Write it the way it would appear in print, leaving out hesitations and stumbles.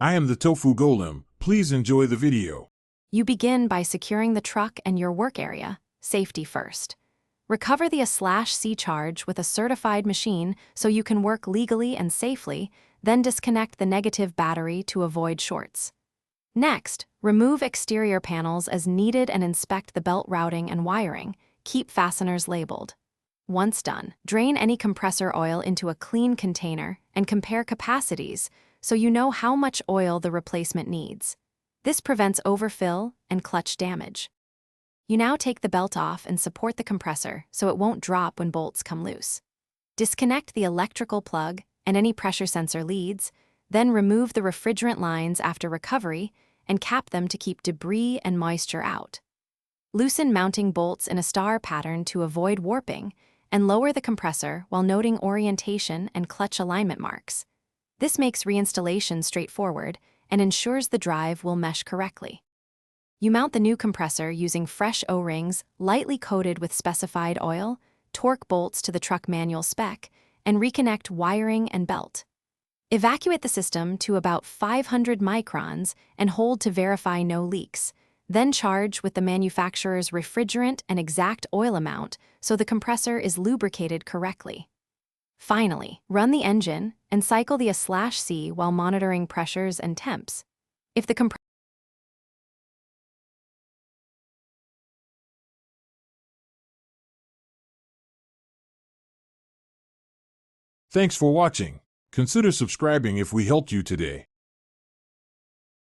I am the Tofu Golem. Please enjoy the video. You begin by securing the truck and your work area, safety first. Recover the A/C charge with a certified machine so you can work legally and safely, then disconnect the negative battery to avoid shorts. Next, remove exterior panels as needed and inspect the belt routing and wiring. Keep fasteners labeled. Once done, drain any compressor oil into a clean container and compare capacities so you know how much oil the replacement needs. This prevents overfill and clutch damage. You now take the belt off and support the compressor so it won't drop when bolts come loose. Disconnect the electrical plug and any pressure sensor leads, then remove the refrigerant lines after recovery and cap them to keep debris and moisture out. Loosen mounting bolts in a star pattern to avoid warping, and lower the compressor while noting orientation and clutch alignment marks. This makes reinstallation straightforward and ensures the drive will mesh correctly. You mount the new compressor using fresh O-rings lightly coated with specified oil, torque bolts to the truck manual spec, and reconnect wiring and belt. Evacuate the system to about 500 microns and hold to verify no leaks. Then charge with the manufacturer's refrigerant and exact oil amount so the compressor is lubricated correctly. Finally, run the engine and cycle the A/C while monitoring pressures and temps. If the compressor Thanks for watching. Consider subscribing if we helped you today.